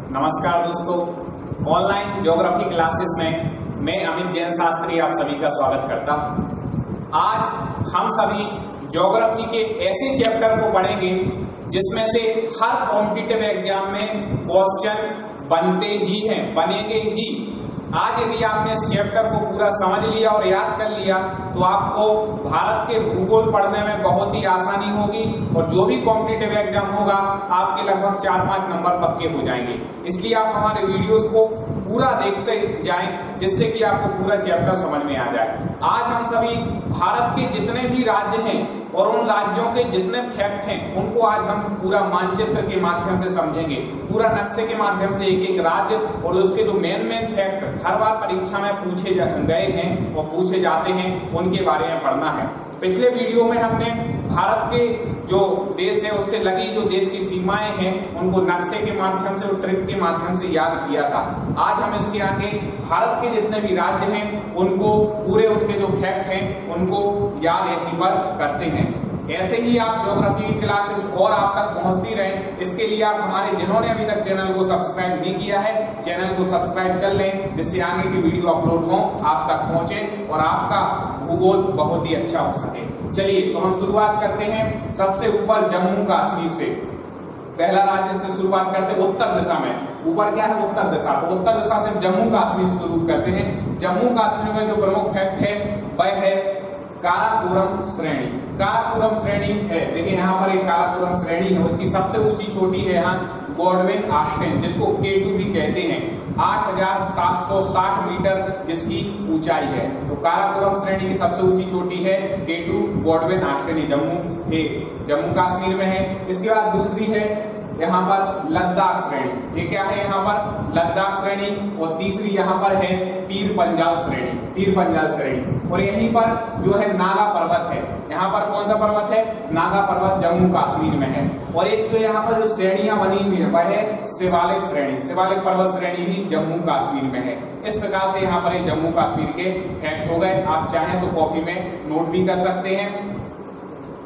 नमस्कार दोस्तों, online geography classes में मैं अमित जैन शास्त्री आप सभी का स्वागत करता हूं। आज हम सभी ज्योग्राफी के ऐसे चैप्टर को पढ़ेंगे जिसमें से हर कॉम्पिटिटिव एग्जाम में क्वेश्चन बनते ही हैं, बनेंगे ही। आज यदि आपने इस चैप्टर को पूरा समझ लिया और याद कर लिया तो आपको भारत के भूगोल पढ़ने में बहुत ही आसानी होगी और जो भी कॉम्पिटिटिव एग्जाम होगा आपके लगभग 4-5 नंबर पक्के हो जाएंगे। इसलिए आप हमारे वीडियोस को पूरा देखते जाएं जिससे कि आपको पूरा चैप्टर समझ में आ जाए। आज हम सभी भारत के जितने भी राज्य हैं और उन राज्यों के जितने फैक्ट हैं उनको आज हम पूरा मानचित्र के माध्यम से समझेंगे, पूरा नक्शे के माध्यम से एक एक राज्य और उसके जो मेन फैक्ट हर बार परीक्षा में पूछे गए हैं और पूछे जाते हैं उनके बारे में पढ़ना है। पिछले वीडियो में हमने भारत के जो देश है उससे लगी जो देश की सीमाएं हैं उनको नक्शे के माध्यम से और ट्रिक के माध्यम से याद किया था। आज हम इसके आगे भारत के जितने भी राज्य हैं उनको पूरे उनके जो फैक्ट हैं उनको याद यहीं पर करते हैं। ऐसे ही आप ज्योग्राफी की क्लासेस और आप तक पहुंचती रहे, इसके लिए आप हमारे जिन्होंने अभी तक चैनल को सब्सक्राइब नहीं किया है चैनल को सब्सक्राइब कर लें जिससे आगे की वीडियो अपलोड हो आप तक पहुंचे और आपका भूगोल बहुत ही अच्छा हो सके। चलिए तो हम शुरुआत करते हैं सबसे ऊपर जम्मू कश्मीर से। पहला राज्य से शुरुआत करते हैं उत्तर दिशा में। ऊपर क्या है? उत्तर दिशा। तो उत्तर दिशा से जम्मू कश्मीर से शुरू करते हैं। जम्मू कश्मीर में जो प्रमुख फैक्ट है वह है काराकोरम श्रेणी। काराकोरम श्रेणी है, देखिए यहाँ पर एक काराकोरम श्रेणी है, उसकी सबसे ऊंची चोटी है यहाँ गॉडविन ऑस्टिन जिसको K2 भी कहते हैं, 8,760 मीटर जिसकी ऊंचाई है। तो काराकोरम श्रेणी की सबसे ऊंची चोटी है K2 Godwin Austen, Jammu Kashmir में है। इसके बाद दूसरी है यहाँ पर लद्दाख श्रेणी। ये क्या है? यहाँ पर लद्दाख श्रेणी। और तीसरी यहाँ पर है पीर पंजाल श्रेणी। और यहीं पर जो है नागा पर्वत है। यहाँ पर कौन सा पर्वत है? नागा पर्वत जम्मू कश्मीर में है। और एक जो यहाँ पर जो श्रेणियां बनी हुई है वह है शिवालिक श्रेणी। शिवालिक पर्वत श्रेणी भी जम्मू कश्मीर में है। इस प्रकार से यहाँ पर जम्मू कश्मीर के फैक्ट हो गए। आप चाहें तो कॉपी में नोट भी कर सकते हैं।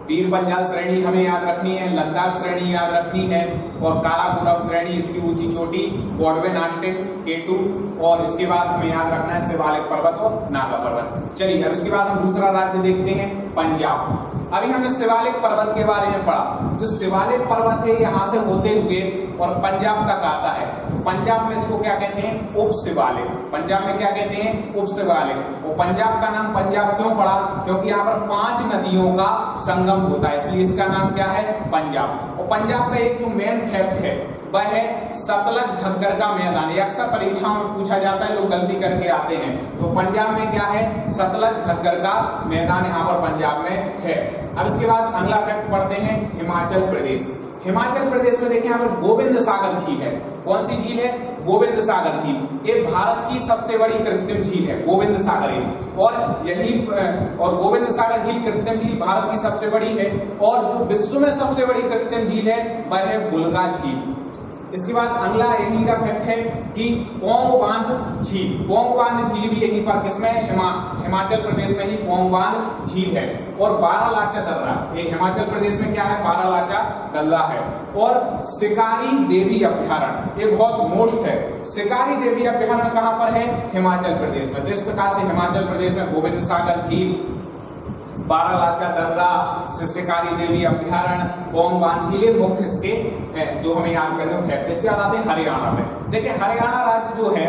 पीर पंजाल श्रेणी हमें याद रखनी है, लद्दाख श्रेणी याद रखनी है और काराकोरम श्रेणी इसकी ऊंची चोटी गॉडविन ऑस्टिन K2 और इसके बाद हमें याद रखना है शिवालिक पर्वत और नागा पर्वत। चलिए अब इसके बाद हम दूसरा राज्य देखते हैं पंजाब। अभी हमने शिवालिक पर्वत के बारे में पढ़ा। जो शिवालिक पर्वत है यहाँ से होते हुए और पंजाब तक आता है। पंजाब में इसको क्या कहते हैं? उप शिवालिक। पंजाब में क्या कहते हैं? उप शिवालिक। और पंजाब का नाम पंजाब क्यों पड़ा? क्योंकि यहाँ पर 5 नदियों का संगम होता है, इसलिए इसका नाम क्या है? पंजाब। और पंजाब का एक जो मेन फैक्ट है वह है सतलज घग्गर का मैदान। ये अक्सर परीक्षाओं में पूछा जाता है, लोग गलती करके आते हैं। तो पंजाब में क्या है? सतलज घग्गर का मैदान यहाँ पर पंजाब में है। अब इसके बाद अगला फैक्ट पढ़ते हैं हिमाचल प्रदेश। हिमाचल प्रदेश में देखिए यहाँ पर गोविंद सागर झील है। कौन सी झील है? गोविंद सागर झील। ये भारत की सबसे बड़ी कृत्रिम झील है, गोविंद सागर और गोविंद सागर झील कृत्रिम झील भारत की सबसे बड़ी है। और जो विश्व में सबसे बड़ी कृत्रिम झील है वह है बुल्गा झील। इसके बाद अगला यही का फैक्ट है कि पोंग बांध झील। पोंग बांध झील भी यहीं पर किसमें? हिमाचल प्रदेश में ही पोंग बांध झील है। और बारालाचा दर्रा, ये हिमाचल प्रदेश में क्या है? बारालाचा दर्रा है। और शिकारी देवी अभ्यारण्य, ये बहुत मोस्ट है। शिकारी देवी अभ्यारण्य कहाँ पर है? हिमाचल प्रदेश में। तो इस प्रकार से हिमाचल प्रदेश में गोविंद सागर झील, बारालाचा दर्रा, शिकारी देवी अभ्यारण्य, पोंग बांध झील मुख्य इसके जो हमें याद करने हैं। इसके बाद आते हैं हरियाणा में। देखिए हरियाणा राज्य जो है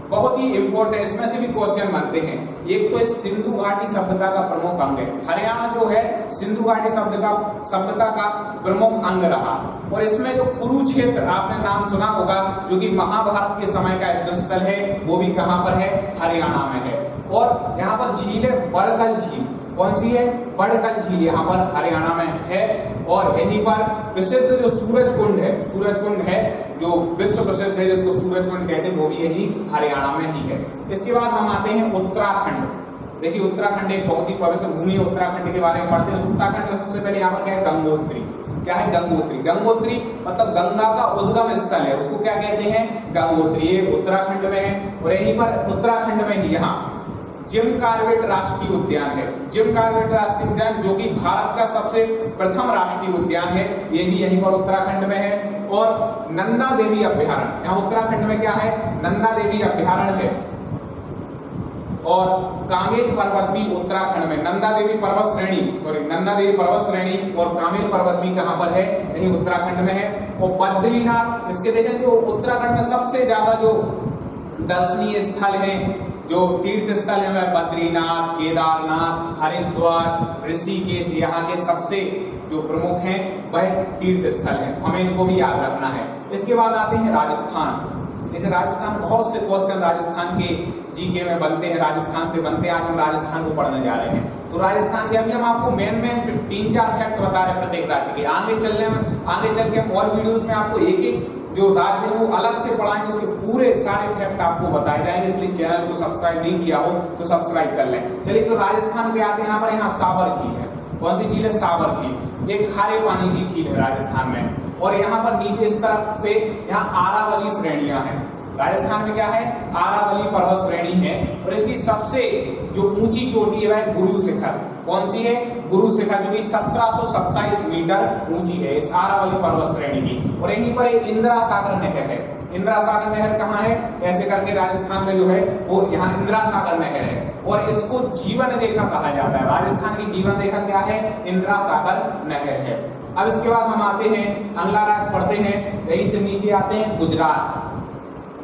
बहुत ही इंपॉर्टेंट, इसमें से भी क्वेश्चन बनते हैं। एक तो इस सिंधु घाटी सभ्यता का प्रमुख अंग है। हरियाणा जो है सिंधु घाटी सभ्यता का प्रमुख अंग रहा। और इसमें जो कुरुक्षेत्र आपने नाम सुना होगा जो कि महाभारत के समय का युद्ध स्थल है, वो भी कहाँ पर है? हरियाणा में है। और यहाँ पर झील है बड़कल झील। कौन सी है? बड़कल झील यहाँ पर हरियाणा में है। और यहीं पर प्रसिद्ध जो सूरज कुंड है जो विश्व प्रसिद्ध है जिसको सूरज कुंड कहते हैं, वो भी यही हरियाणा में ही है। इसके बाद हम आते हैं उत्तराखंड। देखिए उत्तराखंड एक बहुत ही पवित्र भूमि है। उत्तराखंड के बारे में पढ़ते हैं। उत्तराखंड में सबसे पहले यहाँ पर क्या है? गंगोत्री। क्या है? गंगोत्री। गंगोत्री मतलब गंगा का उद्गम स्थल है, उसको क्या कहते हैं? गंगोत्री। ये उत्तराखंड में है। और यहीं पर उत्तराखंड में ही यहाँ जिम कॉर्बेट राष्ट्रीय उद्यान है। जिम कॉर्बेट राष्ट्रीय उद्यान जो कि भारत का सबसे प्रथम राष्ट्रीय उद्यान है, ये भी यहीं पर उत्तराखंड में है। और नंदा देवी अभ्यारण्य, यहाँ उत्तराखंड में क्या है, नंदा देवी अभ्यारण्य है। और कामेल पर्वत भी उत्तराखंड में, नंदा देवी पर्वत श्रेणी और कामेल पर्वत भी कहां पर है, यही उत्तराखंड में है। और बद्रीनाथ, इसके देखें जो उत्तराखंड में सबसे ज्यादा जो दर्शनीय स्थल है, जो तीर्थ स्थल है, वह बद्रीनाथ, केदारनाथ, हरिद्वार, ऋषिकेश, यहाँ के सबसे जो प्रमुख हैं वह तीर्थ स्थल है, हमें इनको भी याद रखना है। इसके बाद आते हैं राजस्थान। देखिए राजस्थान, बहुत से क्वेश्चन राजस्थान के जीके में बनते हैं, राजस्थान से बनते हैं। आज हम राजस्थान को पढ़ने जा रहे हैं। तो राजस्थान के अभी हम आपको मेन 3-4 फैक्ट बता रहे हैं प्रत्येक राज्य के। आगे चल के हम और वीडियोस में आपको एक एक जो राज्य है वो अलग से पढ़ाएंगे, उसके पूरे सारे फैक्ट आपको बताए जाएंगे। इसलिए चैनल को सब्सक्राइब नहीं किया हो तो सब्सक्राइब कर लें। चलिए तो राजस्थान पे आते हैं। यहाँ पर यहाँ साबर झील है। कौन सी झील है, साबर झील। ये खारे पानी की झील है राजस्थान में। और यहाँ पर नीचे इस तरफ से यहाँ आरावली श्रेणियां हैं। राजस्थान में क्या है, आरावली पर्वत श्रेणी है। और इसकी सबसे जो ऊंची चोटी है वह गुरु शिखर। कौन सी है, गुरु शिखर, जो कि 1727 मीटर ऊंची है इस आरावली पर्वत श्रेणी की। और यहीं पर एक इंदिरा सागर नहर है। इंदिरा सागर नहर कहाँ है, ऐसे करके राजस्थान में जो है वो यहाँ इंदिरा सागर नहर है। और इसको जीवन रेखा कहा जाता है। राजस्थान की जीवन रेखा क्या है, इंदिरा सागर नहर है। अब इसके बाद हम आते हैं, अगला राज्य पढ़ते हैं, यहीं से नीचे आते हैं गुजरात।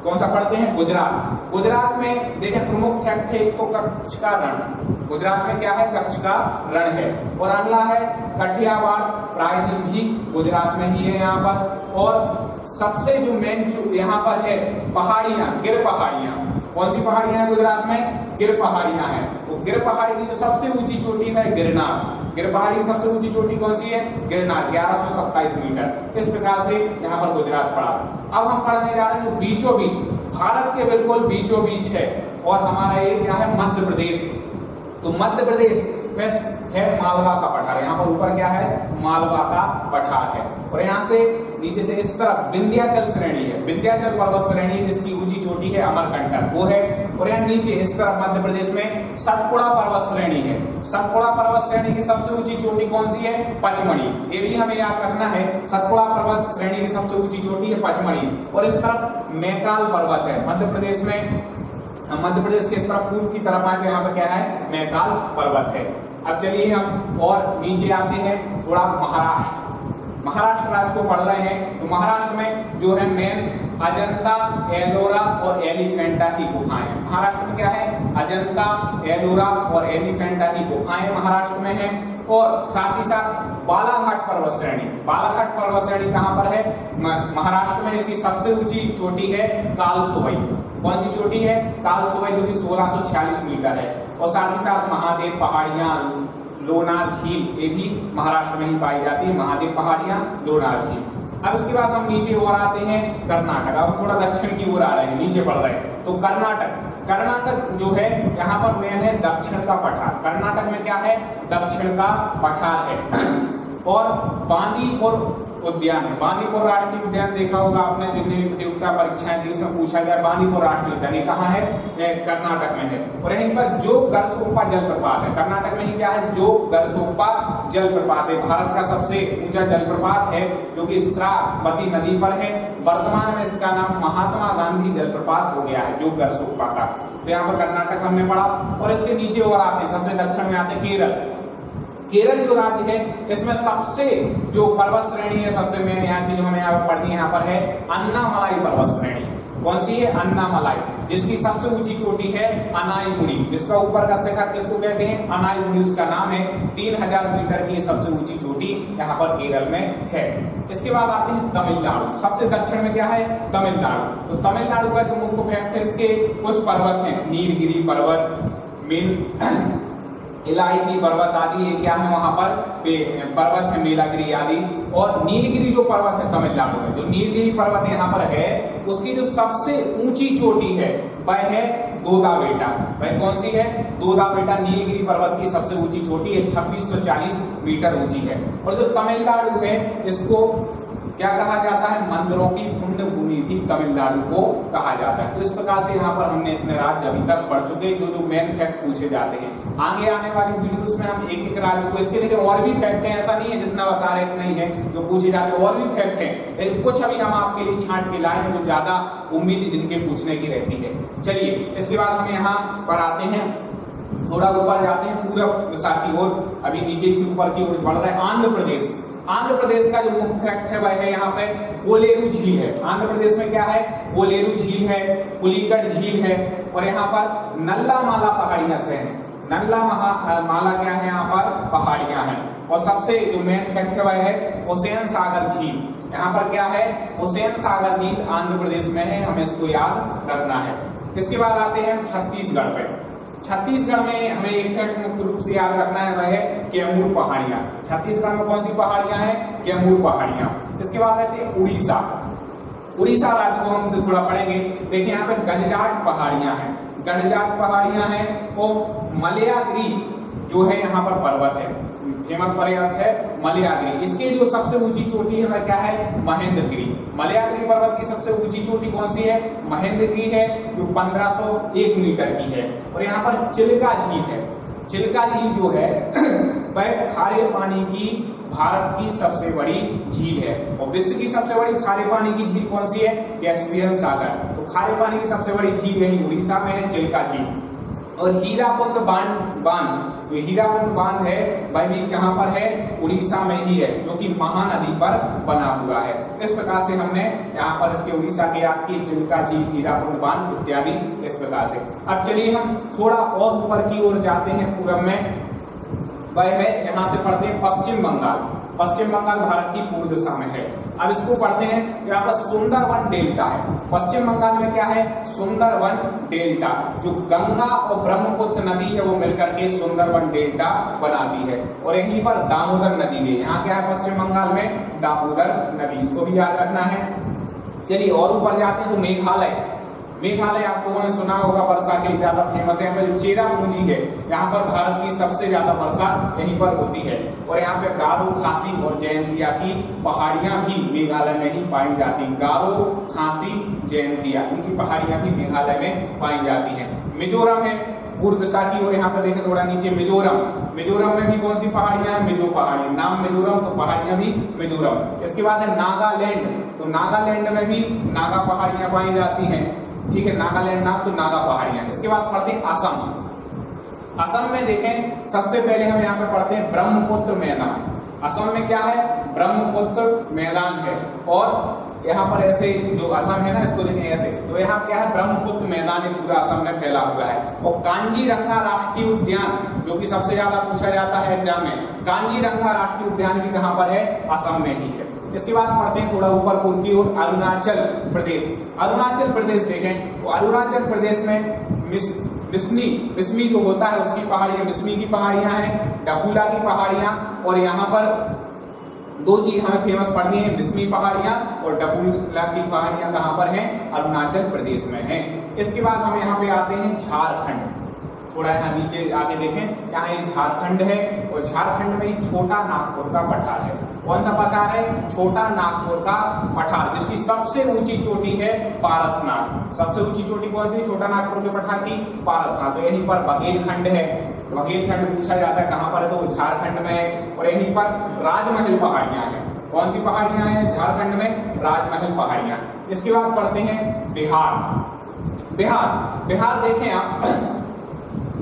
कौन सा पढ़ते हैं, गुजरात। गुजरात में देखें प्रमुख फैक्ट है, एक तो कच्छ का रण। गुजरात में क्या है, कच्छ का रण है। और अगला है कठियावाड़, प्रायद्वीप भी गुजरात में ही है यहाँ पर। और सबसे जो मेन यहाँ पर है पहाड़ियां, गिर पहाड़ियां। कौन सी पहाड़ियां हैं गुजरात में, गिर पहाड़ियां हैं। तो गिर पहाड़ी की जो सबसे ऊंची चोटी है गिरनार। गिर पहाड़ी की सबसे ऊंची चोटी कौन सी है, गिरनार, 1127 मीटर। इस प्रकार से यहाँ पर गुजरात पड़ा। अब हम पढ़ने जा रहे हैं बीचों बीच, भारत के बिल्कुल बीचों बीच है। और हमारा ये क्या है, मध्य प्रदेश। तो मध्य प्रदेश में है मालवा का पठार। यहाँ पर ऊपर क्या है, मालवा का पठार है। और यहाँ से नीचे से इस तरफ विंध्याचल श्रेणी है, विंध्याचल पर्वत श्रेणी जिसकी ऊंची चोटी है अमरकंटक, वो है। और यहाँ नीचे इस तरफ मध्य प्रदेश में सतपुड़ा पर्वत श्रेणी है। सतपुड़ा पर्वत श्रेणी की सबसे ऊंची चोटी कौन सी है, पचमढ़ी। ये भी हमें याद रखना है, सतपुड़ा पर्वत श्रेणी की सबसे ऊंची चोटी है पचमढ़ी। और इस तरफ मैकाल पर्वत है मध्य प्रदेश में। मध्य प्रदेश के इस तरफ पूर्व की तरफ आए, यहाँ पर क्या है, मैकाल पर्वत है। अब चलिए हम और नीचे आते हैं, थोड़ा महाराष्ट्र। महाराष्ट्र राज्य को पढ़ रहे हैं। तो महाराष्ट्र में जो है मेन अजंता, एलोरा और एलिफेंटा की गुफाएं। महाराष्ट्र में क्या है, अजंता, एलोरा और एलिफेंटा की गुफाएं महाराष्ट्र में है। और साथ ही साथ बालाघाट पर्वत श्रेणी। बालाघाट पर्वत श्रेणी कहां पर है, महाराष्ट्र में। इसकी सबसे ऊंची चोटी है कालसुवई। कौन सी चोटी है, कालसुवई, जो कि 1646 मीटर है। और साथ ही साथ महादेव पहाड़ियां, लोनार झील, ये भी महाराष्ट्र में ही पाई जाती है, महादेव पहाड़ियां, लोनार झील। अब इसके बाद हम नीचे और आते हैं कर्नाटक। अब थोड़ा दक्षिण की ओर आ रहे हैं, नीचे बढ़ रहे हैं। तो कर्नाटक जो है यहाँ पर मेन है दक्षिण का पठार। कर्नाटक में क्या है, दक्षिण का पठार है। और बांदीपुर उद्यान है। बांदीपुर राष्ट्रीय उद्यान देखा होगा आपने, जितनी भी प्रतियोगिता परीक्षाएं थी उसमें पूछा गया। बांदीपुर राष्ट्रीय उद्यान ये कहाँ है, कर्नाटक में है। और यहीं पर जो गरसोप्पा जलप्रपात है, कर्नाटक में ही क्या है, जो गरसोप्पा जलप्रपात है, भारत का सबसे ऊंचा जलप्रपात है, जो कि श्रावती नदी पर है। वर्तमान में इसका नाम महात्मा गांधी जलप्रपात हो गया है, जो गरसोप्पा का। तो यहाँ पर कर्नाटक हमने पढ़ा। और इसके नीचे और आते हैं, सबसे दक्षिण में आते हैं केरल। केरल जो राज्य है, इसमें सबसे जो पर्वत श्रेणी है, सबसे मेन यहाँ की जो हमें यहाँ पर पढ़नी है, यहाँ पर है अन्नामलाई पर्वत श्रेणी। कौन सी है, अन्नामलाई, जिसकी सबसे ऊंची चोटी है अनाईमुड़ी। जिसका ऊपर का शिखर किसको कहते हैं, अनाईमुड़ी उसका नाम है। 3000 मीटर की सबसे ऊंची चोटी यहाँ पर केरल में है। इसके बाद आते हैं तमिलनाडु। सबसे दक्षिण में क्या है, तमिलनाडु। तो तमिलनाडु का जो मुख्य फैक्ट है, इसके कुछ पर्वत है, नीलगिरी पर्वत, इलायची पर्वत आदि, ये क्या है वहां पर पर्वत है, नीलागिरी आदि। और नीलगिरी जो पर्वत है तमिलनाडु में, जो नीलगिरी पर्वत यहाँ पर है, उसकी जो सबसे ऊंची चोटी है वह है दोदाबेटा। वह कौन सी है, दोदाबेटा नीलगिरी पर्वत की सबसे ऊंची चोटी है, 2640 मीटर ऊंची है। और जो तमिलनाडु है, इसको क्या कहा जाता है, मंदिरों की पुण्य भूमि भी तमिलनाडु को कहा जाता है। तो इस प्रकार से यहाँ पर हमने इतने राज्य अभी तक पढ़ चुके जो मेन फैक्ट पूछे जाते हैं। आगे आने वाली वीडियोस में हम एक एक राज्य को, इसके लिए और भी फैक्ट है, ऐसा नहीं है जितना बता रहे इतना ही है जो पूछे जाते हैं, और भी फैक्ट है, लेकिन कुछ अभी हम आपके लिए छांट के लाए हैं जो ज्यादा उम्मीद जिनके पूछने की रहती है। चलिए इसके बाद हम यहाँ पर आते हैं, थोड़ा ऊपर जाते हैं, पूरब दिशा की ओर, अभी नीचे से ऊपर की ओर बढ़ता है आंध्र प्रदेश। आंध्र प्रदेश का जो मुख्य फैक्ट है वह है यहाँ पे कोलेरू झील है। आंध्र प्रदेश में क्या है, कोलेरू झील है, पुलिकट झील है, और यहाँ पर नल्ला माला पहाड़ियां से है। नल्ला माला क्या है, यहाँ पर पहाड़ियां हैं। और सबसे जो मेन फैक्ट है वह है हुसैन सागर झील। यहाँ पर क्या है, हुसैन सागर झील आंध्र प्रदेश में है, हमें इसको याद रखना है। इसके बाद आते हैं छत्तीसगढ़ पे। छत्तीसगढ़ में हमें एक फैक्ट मुख्य रूप से याद रखना है, वह है कैमूर पहाड़ियां। छत्तीसगढ़ में कौन सी पहाड़ियां हैं, कैमूर पहाड़ियां। इसके बाद आते हैं उड़ीसा। उड़ीसा राज्य को हम थोड़ा पढ़ेंगे। देखिए यहाँ पे गजराट पहाड़ियां हैं, गजराट पहाड़ियां हैं, और मलयागिरी जो है यहाँ पर पर्वत है, फेमस पर्वत है मलयागिरी। इसके जो सबसे ऊंची चोटी है वह क्या है, महेंद्रगिरी। मलयागिरी पर्वत की सबसे ऊंची चोटी कौन सी है, महेंद्रगिरी है, जो 1501 मीटर की है। और यहाँ पर चिल्का झील है। चिल्का झील जो है वह खारे पानी की भारत की सबसे बड़ी झील है। और विश्व की सबसे बड़ी खारे पानी की झील कौन सी है, कैस्पियन सागर। तो खारे पानी की सबसे बड़ी झील यही उड़ीसा में है, चिल्का झील। और हीराकुंड बांध, जो हीराकुंड बांध है वह भी कहां पर है, उड़ीसा में ही है, जो कि महानदी पर बना हुआ है। इस प्रकार से हमने यहाँ पर इसके उड़ीसा के याद की, चिल्का झील, हीराकुंड बांध इत्यादि इस प्रकार से। अब चलिए हम थोड़ा और ऊपर की ओर जाते हैं, पूरब में वह है, यहाँ से पढ़ते हैं पश्चिम बंगाल। पश्चिम बंगाल भारत की पूर्व दिशा में है। अब इसको पढ़ते हैं, यहाँ पर सुंदरवन डेल्टा है। पश्चिम बंगाल में क्या है, सुंदरवन डेल्टा, जो गंगा और ब्रह्मपुत्र नदी है वो मिलकर के सुंदरवन डेल्टा बनाती है। और यहीं पर दामोदर नदी भी, यहाँ क्या है पश्चिम बंगाल में, दामोदर नदी, इसको भी याद रखना है। चलिए और ऊपर जाते हैं तो मेघालय। मेघालय आप लोगों ने सुना होगा, वर्षा के लिए ज्यादा फेमस है। जो चेरापूंजी है, यहाँ पर भारत की सबसे ज्यादा वर्षा यहीं पर होती है। और यहाँ पे गारो, खासी और जयंतिया की पहाड़ियां भी मेघालय में ही पाई जाती हैं। गारो, खासी, जयंतिया, इनकी पहाड़ियां भी मेघालय में पाई जाती हैं। मिजोरम है पूर्व दिशा की, और यहाँ पर देखें थोड़ा नीचे मिजोरम। मिजोरम में भी कौन सी पहाड़ियां हैं, मिजो पहाड़ी, नाम मिजोरम तो पहाड़ियां भी मिजोरम। इसके बाद है नागालैंड। तो नागालैंड में भी नागा पहाड़ियां पाई जाती हैं, ठीक है, नागालैंड नाम तो नागा पहाड़ियां। इसके बाद पढ़ते हैं असम। असम में देखें सबसे पहले हम यहाँ पे पढ़ते हैं ब्रह्मपुत्र मैदान। असम में क्या है, ब्रह्मपुत्र मैदान है। और यहाँ पर ऐसे जो असम है ना, इसको देखें ऐसे, तो यहाँ क्या है, ब्रह्मपुत्र मैदान पूरा असम में फैला हुआ है। और कांजीरंगा राष्ट्रीय उद्यान, जो कि सबसे ज्यादा पूछा जाता है एग्जाम में, कांजीरंगा राष्ट्रीय उद्यान भी कहाँ पर है, असम में ही है। इसके बाद पढ़ते हैं थोड़ा ऊपर पूर्व की ओर, अरुणाचल प्रदेश। अरुणाचल प्रदेश देखें तो अरुणाचल प्रदेश में मिसमी जो होता है उसकी पहाड़ियां, मिसमी की पहाड़ियां हैं, डकुला की पहाड़ियां। और यहाँ पर दो चीज हमें फेमस पढ़नी है, मिसमी पहाड़ियां और डकुला की पहाड़ियां कहाँ पर हैं, अरुणाचल प्रदेश में हैं। इसके बाद हम यहाँ पे आते हैं झारखंड। थोड़ा यहाँ नीचे आगे देखें, यहाँ ये झारखंड है, और झारखंड में छोटा नागपुर का पठार है। कौन सा पठार है, छोटा नागपुर का पठार, जिसकी सबसे ऊंची चोटी है पारसनाथ। सबसे ऊंची चोटी कौन सी, छोटा नागपुर के पठार की, पारसनाथ। तो यहीं पर बघेलखंड है, बघेलखंड पूछा जाता है कहाँ पर है, तो झारखंड में है। और यहीं पर राजमहल पहाड़ियां हैं। कौन सी पहाड़ियां हैं, झारखंड में राजमहल पहाड़ियां। इसके बाद पढ़ते हैं बिहार। बिहार देखें आप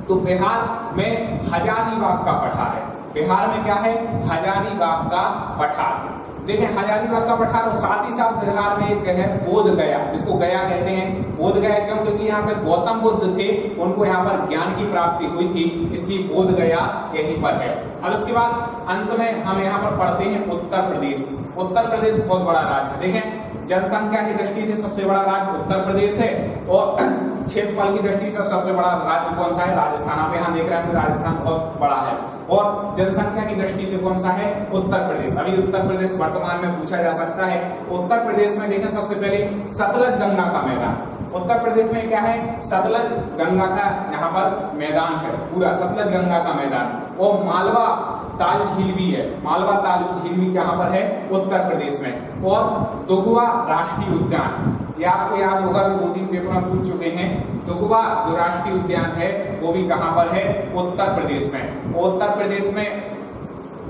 तो बिहार में हजारीबाग का पठार है। बिहार में क्या है, हजारीबाग का पठार। देखें हजारीबाग का पठार, और साथ ही साथ बिहार में एक है बोध गया, जिसको गया कहते हैं। बोध गया क्यों, क्योंकि यहाँ पे गौतम बुद्ध थे, उनको यहाँ पर ज्ञान की प्राप्ति हुई थी, इसलिए बोध गया यहीं पर है। अब इसके बाद अंत में हम यहाँ पर पढ़ते हैं उत्तर प्रदेश। उत्तर प्रदेश बहुत बड़ा राज्य है। देखें जनसंख्या की दृष्टि से सबसे बड़ा राज्य उत्तर प्रदेश है, और क्षेत्रफल की दृष्टि से सबसे बड़ा राज्य कौन सा है, राजस्थान। आप यहाँ देख रहे हैं राजस्थान बहुत बड़ा है। और जनसंख्या की दृष्टि से कौन सा है, उत्तर प्रदेश। अभी उत्तर प्रदेश वर्तमान में पूछा जा सकता है। उत्तर प्रदेश में देखें सबसे पहले सतलज गंगा का मैदान। उत्तर प्रदेश में क्या है, सतलज गंगा का यहाँ पर मैदान है, पूरा सतलज गंगा का मैदान। और मालवा ताल झील भी है। मालवा ताल झील भी कहाँ पर है? उत्तर प्रदेश में। और दुगवा राष्ट्रीय उद्यान, ये आपको याद होगा कि 2-3 पेपर में पूछ चुके हैं। दुगवा जो राष्ट्रीय उद्यान है वो भी कहाँ पर है? उत्तर प्रदेश में। उत्तर प्रदेश में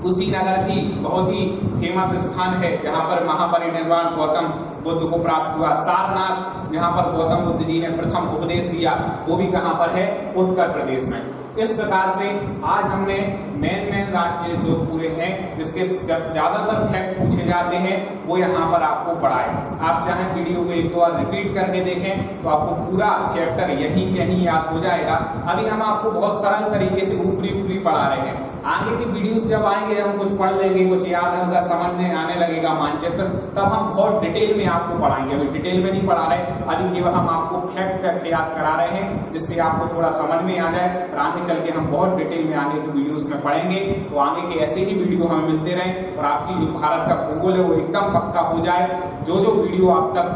कुशीनगर भी बहुत ही फेमस स्थान है जहाँ पर महापरिनिर्वाण गौतम बुद्ध को प्राप्त हुआ। सारनाथ जहाँ पर गौतम बुद्ध जी ने प्रथम उपदेश दिया वो भी कहाँ पर है? उत्तर प्रदेश में। इस प्रकार से आज हमने मेन राज्य जो पूरे हैं जिसके ज्यादातर फैक्ट पूछे जाते हैं वो यहाँ पर आपको पढ़ाए। आप चाहे वीडियो को 1-2 बार रिपीट करके देखें तो आपको पूरा चैप्टर यहीं के यहीं याद हो जाएगा। अभी हम आपको बहुत सरल तरीके से ऊपरी पढ़ा रहे हैं। आगे की वीडियोस जब आएंगे हम कुछ पढ़ लेंगे, कुछ याद होगा, समझ में आने लगेगा मानचित्र, तब हम बहुत डिटेल में आपको पढ़ाएंगे। अभी डिटेल में नहीं पढ़ा रहे, अभी केवल हम आपको फैक्ट याद करा रहे हैं जिससे आपको थोड़ा समझ में आ जाए। और आगे चल के हम बहुत डिटेल में आगे की वीडियोस में पढ़ेंगे। तो आगे के ऐसे ही वीडियो हमें मिलते रहें और आपकी जो भारत का भूगोल है वो एकदम पक्का हो जाए। जो वीडियो आप तक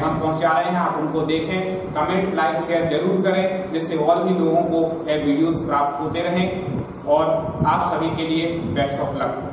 हम पहुंचा रहे हैं आप उनको देखें, कमेंट, लाइक, शेयर जरूर करें जिससे और भी लोगों को वीडियोस प्राप्त होते रहें। और आप सभी के लिए बेस्ट ऑफ लक।